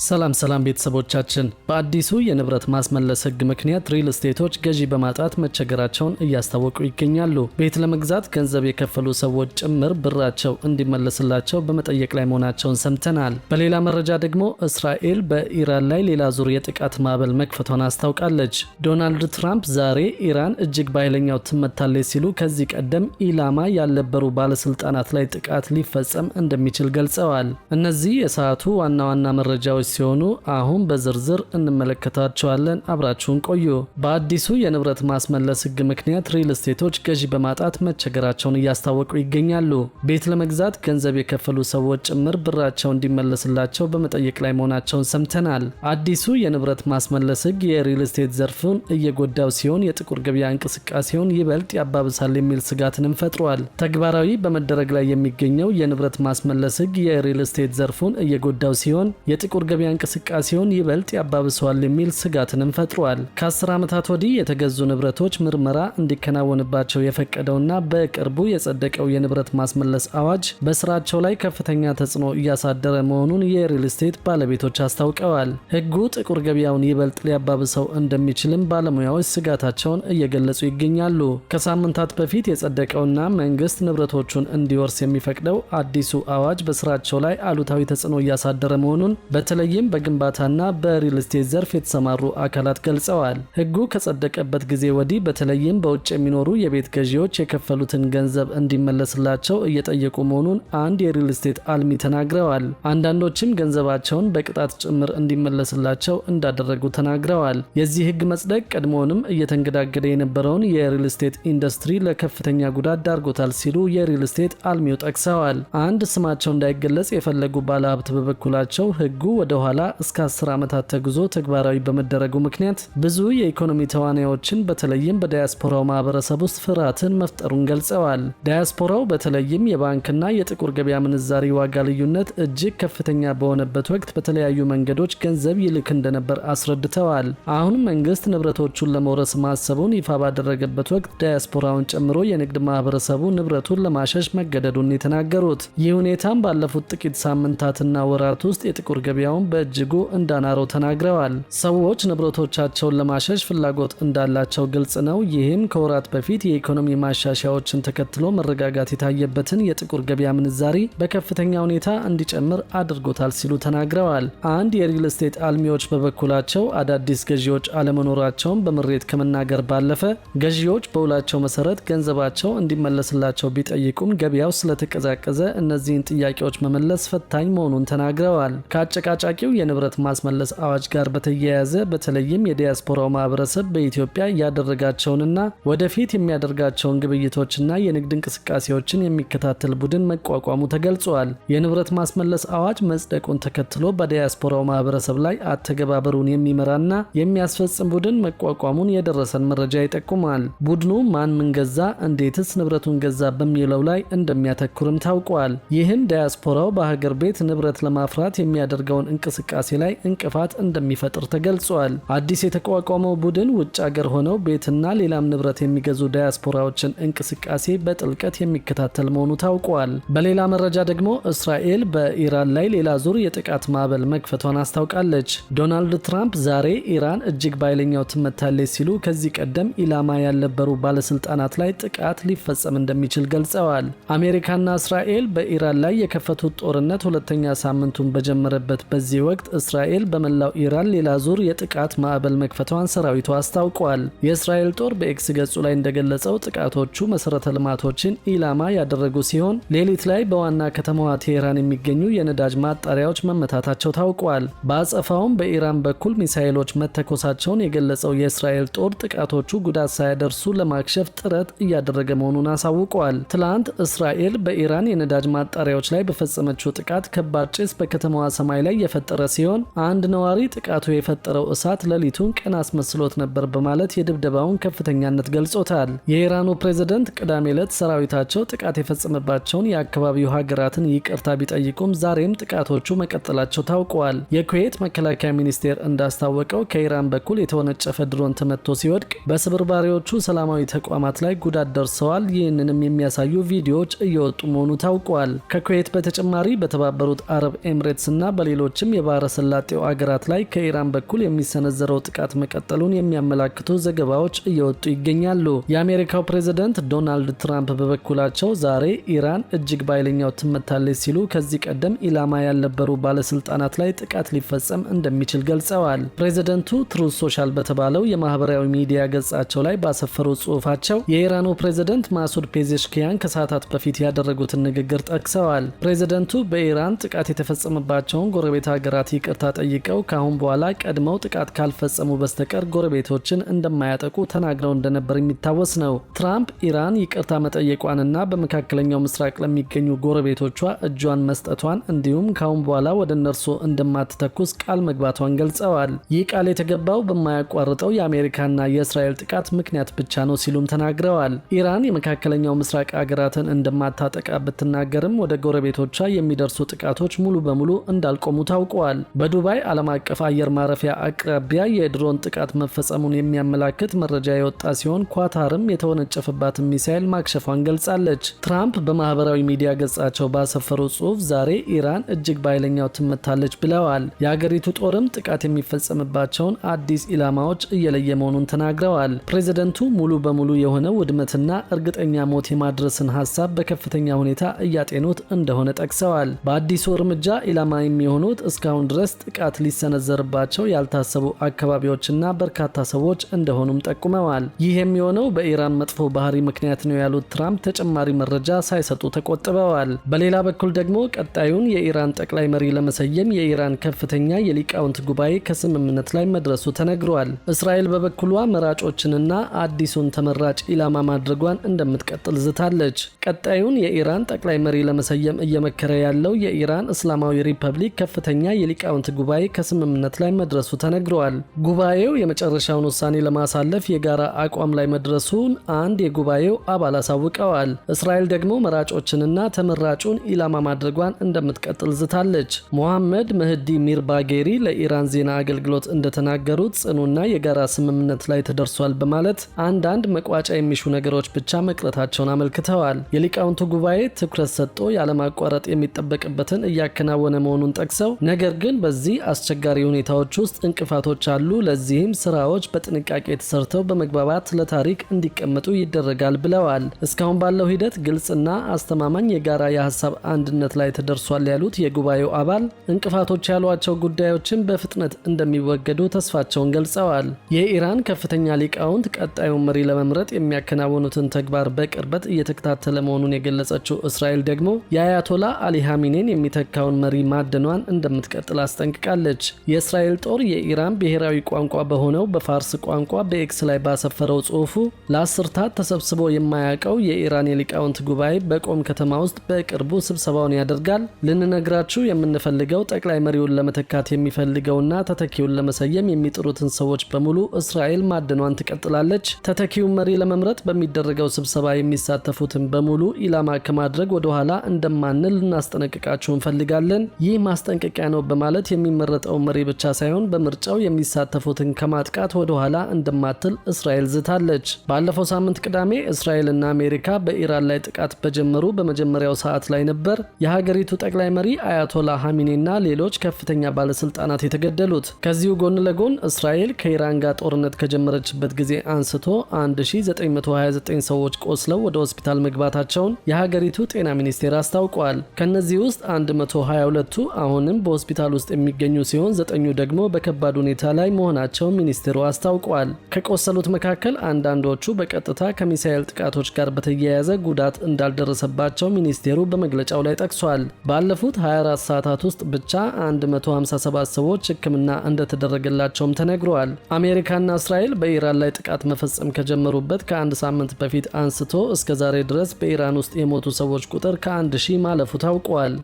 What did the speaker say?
ሰላም ቤተሰቦቻችን በአዲሱ የንብረት ማስመለስ ህግ ምክንያት ሪል ስቴቶች ገዢ በማጣት መቸገራቸውን እያስታወቁ ይገኛሉ። ቤት ለመግዛት ገንዘብ የከፈሉ ሰዎች ጭምር ብራቸው እንዲመለስላቸው በመጠየቅ ላይ መሆናቸውን ሰምተናል። በሌላ መረጃ ደግሞ እስራኤል በኢራን ላይ ሌላ ዙር የጥቃት ማዕበል መክፈቷን አስታውቃለች። ዶናልድ ትራምፕ ዛሬ ኢራን እጅግ በኃይለኛው ትመታለች ሲሉ ከዚህ ቀደም ኢላማ ያልነበሩ ባለስልጣናት ላይ ጥቃት ሊፈጸም እንደሚችል ገልጸዋል። እነዚህ የሰዓቱ ዋና ዋና መረጃዎች ሲሆኑ አሁን በዝርዝር እንመለከታቸዋለን። አብራችሁን ቆዩ። በአዲሱ የንብረት ማስመለስ ህግ ምክንያት ሪል ስቴቶች ገዢ በማጣት መቸገራቸውን እያስታወቁ ይገኛሉ። ቤት ለመግዛት ገንዘብ የከፈሉ ሰዎች ጭምር ብራቸው እንዲመለስላቸው በመጠየቅ ላይ መሆናቸውን ሰምተናል። አዲሱ የንብረት ማስመለስ ህግ የሪል ስቴት ዘርፉን እየጎዳው ሲሆን የጥቁር ገበያ እንቅስቃሴውን ይበልጥ ያባብሳል የሚል ስጋትንም ፈጥሯል። ተግባራዊ በመደረግ ላይ የሚገኘው የንብረት ማስመለስ ህግ የሪል ስቴት ዘርፉን እየጎዳው ሲሆን የጥቁር ገበያ እንቅስቃሴውን ይበልጥ ያባብሰዋል የሚል ስጋትንም ፈጥሯል። ከ10 ዓመታት ወዲህ የተገዙ ንብረቶች ምርመራ እንዲከናወንባቸው የፈቀደውና በቅርቡ የጸደቀው የንብረት ማስመለስ አዋጅ በስራቸው ላይ ከፍተኛ ተጽዕኖ እያሳደረ መሆኑን የሪል ስቴት ባለቤቶች አስታውቀዋል። ህጉ ጥቁር ገበያውን ይበልጥ ሊያባብሰው እንደሚችልም ባለሙያዎች ስጋታቸውን እየገለጹ ይገኛሉ። ከሳምንታት በፊት የጸደቀውና መንግስት ንብረቶቹን እንዲወርስ የሚፈቅደው አዲሱ አዋጅ በስራቸው ላይ አሉታዊ ተጽዕኖ እያሳደረ መሆኑን በተለይም በግንባታና በሪል ስቴት ዘርፍ የተሰማሩ አካላት ገልጸዋል። ህጉ ከጸደቀበት ጊዜ ወዲህ በተለይም በውጭ የሚኖሩ የቤት ገዢዎች የከፈሉትን ገንዘብ እንዲመለስላቸው እየጠየቁ መሆኑን አንድ የሪል ስቴት አልሚ ተናግረዋል። አንዳንዶችም ገንዘባቸውን በቅጣት ጭምር እንዲመለስላቸው እንዳደረጉ ተናግረዋል። የዚህ ህግ መጽደቅ ቀድሞውንም እየተንገዳገደ የነበረውን የሪል ስቴት ኢንዱስትሪ ለከፍተኛ ጉዳት ዳርጎታል ሲሉ የሪል ስቴት አልሚው ጠቅሰዋል። አንድ ስማቸው እንዳይገለጽ የፈለጉ ባለሀብት በበኩላቸው ህጉ ወደ ኋላ እስከ 10 ዓመታት ተጉዞ ተግባራዊ በመደረጉ ምክንያት ብዙ የኢኮኖሚ ተዋናዮችን በተለይም በዳያስፖራው ማህበረሰብ ውስጥ ፍርሃትን መፍጠሩን ገልጸዋል። ዳያስፖራው በተለይም የባንክና የጥቁር ገበያ ምንዛሪ ዋጋ ልዩነት እጅግ ከፍተኛ በሆነበት ወቅት በተለያዩ መንገዶች ገንዘብ ይልክ እንደነበር አስረድተዋል። አሁን መንግስት ንብረቶቹን ለመውረስ ማሰቡን ይፋ ባደረገበት ወቅት ዳያስፖራውን ጨምሮ የንግድ ማህበረሰቡ ንብረቱን ለማሸሽ መገደዱን የተናገሩት። ይህ ሁኔታም ባለፉት ጥቂት ሳምንታትና ወራት ውስጥ የጥቁር ገበያውን በእጅጉ እንዳናረው ተናግረዋል። ሰዎች ንብረቶቻቸውን ለማሸሽ ፍላጎት እንዳላቸው ግልጽ ነው። ይህም ከወራት በፊት የኢኮኖሚ ማሻሻያዎችን ተከትሎ መረጋጋት የታየበትን የጥቁር ገበያ ምንዛሪ በከፍተኛ ሁኔታ እንዲጨምር አድርጎታል ሲሉ ተናግረዋል። አንድ የሪል ስቴት አልሚዎች በበኩላቸው አዳዲስ ገዢዎች አለመኖራቸውን በምሬት ከመናገር ባለፈ ገዢዎች በውላቸው መሰረት ገንዘባቸው እንዲመለስላቸው ቢጠይቁም ገበያው ስለተቀዛቀዘ እነዚህን ጥያቄዎች መመለስ ፈታኝ መሆኑን ተናግረዋል። ከአጨቃጫቂው የንብረት ማስመለስ አዋጅ ጋር በተያያዘ በተለይም የዲያስፖራው ማህበረሰብ በኢትዮጵያ ያደረጋቸውንና ወደፊት የሚያደርጋቸውን ግብይቶችና የንግድ እንቅስቃሴዎችን የሚከታተል ቡድን መቋቋሙ ተገልጿል። የንብረት ማስመለስ አዋጅ መጽደቁን ተከትሎ በዲያስፖራው ማህበረሰብ ላይ አተገባበሩን የሚመራና የሚያስፈጽም ቡድን መቋቋሙን የደረሰን መረጃ ይጠቁማል። ቡድኑ ማን ምን ገዛ፣ እንዴትስ ንብረቱን ገዛ በሚለው ላይ እንደሚያተኩርም ታውቋል። ይህም ዲያስፖራው በሀገር ቤት ንብረት ለማፍራት የሚያደርገውን እንቅስቃሴ ላይ እንቅፋት እንደሚፈጥር ተገልጿል። አዲስ የተቋቋመው ቡድን ውጭ ሀገር ሆነው ቤትና ሌላም ንብረት የሚገዙ ዳያስፖራዎችን እንቅስቃሴ በጥልቀት የሚከታተል መሆኑ ታውቋል። በሌላ መረጃ ደግሞ እስራኤል በኢራን ላይ ሌላ ዙር የጥቃት ማዕበል መክፈቷን አስታውቃለች። ዶናልድ ትራምፕ ዛሬ ኢራን እጅግ በኃይለኛው ትመታለች ሲሉ ከዚህ ቀደም ኢላማ ያልነበሩ ባለስልጣናት ላይ ጥቃት ሊፈጸም እንደሚችል ገልጸዋል። አሜሪካና እስራኤል በኢራን ላይ የከፈቱት ጦርነት ሁለተኛ ሳምንቱን በጀመረበት በዚህ ወቅት እስራኤል በመላው ኢራን ሌላ ዙር የጥቃት ማዕበል መክፈቷን ሰራዊቱ አስታውቋል። የእስራኤል ጦር በኤክስ ገጹ ላይ እንደገለጸው ጥቃቶቹ መሰረተ ልማቶችን ኢላማ ያደረጉ ሲሆን ሌሊት ላይ በዋና ከተማዋ ቴሄራን የሚገኙ የነዳጅ ማጣሪያዎች መመታታቸው ታውቋል። በአጸፋውም በኢራን በኩል ሚሳኤሎች መተኮሳቸውን የገለጸው የእስራኤል ጦር ጥቃቶቹ ጉዳት ሳያደርሱ ለማክሸፍ ጥረት እያደረገ መሆኑን አሳውቋል። ትላንት እስራኤል በኢራን የነዳጅ ማጣሪያዎች ላይ በፈጸመችው ጥቃት ከባድ ጭስ በከተማዋ ሰማይ ላይ የፈጠረ ሲሆን አንድ ነዋሪ ጥቃቱ የፈጠረው እሳት ሌሊቱን ቀን አስመስሎት ነበር በማለት የድብደባውን ከፍተኛነት ገልጾታል። የኢራኑ ፕሬዝዳንት ቅዳሜ ዕለት ሰራዊታቸው ጥቃት የፈጸመባቸውን የአካባቢው ሀገራትን ይቅርታ ቢጠይቁም ዛሬም ጥቃቶቹ መቀጠላቸው ታውቋል። የኩዌት መከላከያ ሚኒስቴር እንዳስታወቀው ከኢራን በኩል የተወነጨፈ ድሮን ተመቶ ሲወድቅ በስብርባሪዎቹ ሰላማዊ ተቋማት ላይ ጉዳት ደርሰዋል። ይህንንም የሚያሳዩ ቪዲዮዎች እየወጡ መሆኑ ታውቋል። ከኩዌት በተጨማሪ በተባበሩት አረብ ኤምሬትስ እና በሌሎችም በሌሎችም የባህረ ሰላጤው አገራት ላይ ከኢራን በኩል የሚሰነዘረው ጥቃት መቀጠሉን የሚያመላክቱ ዘገባዎች እየወጡ ይገኛሉ። የአሜሪካው ፕሬዝዳንት ዶናልድ ትራምፕ በበኩላቸው ዛሬ ኢራን እጅግ በኃይለኛው ትመታለች ሲሉ ከዚህ ቀደም ኢላማ ያልነበሩ ባለስልጣናት ላይ ጥቃት ሊፈጸም እንደሚችል ገልጸዋል። ፕሬዝዳንቱ ትሩዝ ሶሻል በተባለው የማህበራዊ ሚዲያ ገጻቸው ላይ ባሰፈሩት ጽሑፋቸው የኢራኑ ፕሬዝዳንት ማሱድ ፔዜሽኪያን ከሰዓታት በፊት ያደረጉትን ንግግር ጠቅሰዋል። ፕሬዝዳንቱ በኢራን ጥቃት የተፈጸመባቸውን ጎረቤት ሀገራት ይቅርታ ጠይቀው ካሁን በኋላ ቀድመው ጥቃት ካልፈጸሙ በስተቀር ጎረቤቶችን እንደማያጠቁ ተናግረው እንደነበር የሚታወስ ነው። ትራምፕ ኢራን ይቅርታ መጠየቋንና በመካከለኛው ምስራቅ ለሚገኙ ጎረቤቶቿ እጇን መስጠቷን እንዲሁም ካሁን በኋላ ወደ እነርሱ እንደማትተኩስ ቃል መግባቷን ገልጸዋል። ይህ ቃል የተገባው በማያቋርጠው የአሜሪካና የእስራኤል ጥቃት ምክንያት ብቻ ነው ሲሉም ተናግረዋል። ኢራን የመካከለኛው ምስራቅ አገራትን እንደማታጠቃ ብትናገርም ወደ ጎረቤቶቿ የሚደርሱ ጥቃቶች ሙሉ በሙሉ እንዳልቆሙ ታውቀዋል። በዱባይ ዓለም አቀፍ አየር ማረፊያ አቅራቢያ የድሮን ጥቃት መፈጸሙን የሚያመላክት መረጃ የወጣ ሲሆን ኳታርም የተወነጨፈባትን ሚሳኤል ማክሸፏን ገልጻለች። ትራምፕ በማህበራዊ ሚዲያ ገጻቸው ባሰፈሩ ጽሑፍ ዛሬ ኢራን እጅግ በኃይለኛው ትመታለች ብለዋል። የአገሪቱ ጦርም ጥቃት የሚፈጸምባቸውን አዲስ ኢላማዎች እየለየ መሆኑን ተናግረዋል። ፕሬዝደንቱ ሙሉ በሙሉ የሆነ ውድመትና እርግጠኛ ሞት የማድረስን ሀሳብ በከፍተኛ ሁኔታ እያጤኑት እንደሆነ ጠቅሰዋል። በአዲሱ እርምጃ ኢላማ የሚሆኑት እስካሁን ድረስ ጥቃት ሊሰነዘርባቸው ያልታሰቡ አካባቢዎችና በርካታ ሰዎች እንደሆኑም ጠቁመዋል። ይህ የሚሆነው በኢራን መጥፎ ባህሪ ምክንያት ነው ያሉት ትራምፕ ተጨማሪ መረጃ ሳይሰጡ ተቆጥበዋል። በሌላ በኩል ደግሞ ቀጣዩን የኢራን ጠቅላይ መሪ ለመሰየም የኢራን ከፍተኛ የሊቃውንት ጉባኤ ከስምምነት ላይ መድረሱ ተነግሯል። እስራኤል በበኩሏ መራጮችንና አዲሱን ተመራጭ ኢላማ ማድረጓን እንደምትቀጥል ዝታለች። ቀጣዩን የኢራን ጠቅላይ መሪ ለመሰየም እየመከረ ያለው የኢራን እስላማዊ ሪፐብሊክ ከፍተኛ የሊቃውንት ጉባኤ ከስምምነት ላይ መድረሱ ተነግሯል። ጉባኤው የመጨረሻውን ውሳኔ ለማሳለፍ የጋራ አቋም ላይ መድረሱን አንድ የጉባኤው አባል አሳውቀዋል። እስራኤል ደግሞ መራጮችንና ተመራጩን ኢላማ ማድረጓን እንደምትቀጥል ዝታለች። ሞሐመድ መህዲ ሚርባጌሪ ለኢራን ዜና አገልግሎት እንደተናገሩት ጽኑና የጋራ ስምምነት ላይ ተደርሷል በማለት አንዳንድ መቋጫ የሚሹ ነገሮች ብቻ መቅረታቸውን አመልክተዋል። የሊቃውንቱ ጉባኤ ትኩረት ሰጥቶ ያለማቋረጥ የሚጠበቅበትን እያከናወነ መሆኑን ጠቅሰው ነገር ግን በዚህ አስቸጋሪ ሁኔታዎች ውስጥ እንቅፋቶች አሉ፣ ለዚህም ስራዎች በጥንቃቄ ተሰርተው በመግባባት ለታሪክ እንዲቀመጡ ይደረጋል ብለዋል። እስካሁን ባለው ሂደት ግልጽና አስተማማኝ የጋራ የሀሳብ አንድነት ላይ ተደርሷል ያሉት የጉባኤው አባል እንቅፋቶች ያሏቸው ጉዳዮችን በፍጥነት እንደሚወገዱ ተስፋቸውን ገልጸዋል። የኢራን ከፍተኛ ሊቃውንት ቀጣዩን መሪ ለመምረጥ የሚያከናውኑትን ተግባር በቅርበት እየተከታተለ መሆኑን የገለጸችው እስራኤል ደግሞ የአያቶላ አሊ ኻሜኔን የሚተካውን መሪ ማደኗን እንደምትቀጥል አስጠንቅቃለች። የእስራኤል ጦር የኢራን ብሔራዊ ቋንቋ በሆነው በፋርስ ቋንቋ በኤክስ ላይ ባሰፈረው ጽሑፉ ለአስርታት ተሰብስቦ የማያውቀው የኢራን የሊቃውንት ጉባኤ በቆም ከተማ ውስጥ በቅርቡ ስብሰባውን ያደርጋል። ልንነግራችሁ የምንፈልገው ጠቅላይ መሪውን ለመተካት የሚፈልገውና ተተኪውን ለመሰየም የሚጥሩትን ሰዎች በሙሉ እስራኤል ማደኗን ትቀጥላለች። ተተኪውን መሪ ለመምረጥ በሚደረገው ስብሰባ የሚሳተፉትን በሙሉ ኢላማ ከማድረግ ወደ ኋላ እንደማንል ልናስጠነቅቃችሁ እንፈልጋለን። ይህ ማስጠንቀቂያ ነው በማለት የሚመረጠው መሪ ብቻ ሳይሆን በምርጫው የሚሳተፉትን ከማጥቃት ወደ ኋላ እንደማትል እስራኤል ዝታለች። ባለፈው ሳምንት ቅዳሜ እስራኤልና አሜሪካ በኢራን ላይ ጥቃት በጀመሩ በመጀመሪያው ሰዓት ላይ ነበር የሀገሪቱ ጠቅላይ መሪ አያቶላ ኻሜኔና ሌሎች ከፍተኛ ባለስልጣናት የተገደሉት። ከዚሁ ጎን ለጎን እስራኤል ከኢራን ጋር ጦርነት ከጀመረችበት ጊዜ አንስቶ 1929 ሰዎች ቆስለው ወደ ሆስፒታል መግባታቸውን የሀገሪቱ ጤና ሚኒስቴር አስታውቋል። ከነዚህ ውስጥ 122ቱ አሁንም በሆስፒታል ውስጥ የሚገኙ ሲሆን 9ኙ ደግሞ በከባድ ሁኔታ ላይ መሆናቸው ሚኒስቴሩ አስታውቋል። ከቆሰሉት መካከል አንዳንዶቹ በቀጥታ ከሚሳኤል ጥቃቶች ጋር በተያያዘ ጉዳት እንዳልደረሰባቸው ሚኒስቴሩ በመግለጫው ላይ ጠቅሷል። ባለፉት 24 ሰዓታት ውስጥ ብቻ 157 ሰዎች ሕክምና እንደተደረገላቸውም ተነግሯል። አሜሪካና እስራኤል በኢራን ላይ ጥቃት መፈጸም ከጀመሩበት ከአንድ ሳምንት በፊት አንስቶ እስከ ዛሬ ድረስ በኢራን ውስጥ የሞቱ ሰዎች ቁጥር ከ1000 ማለፉ ታውቋል።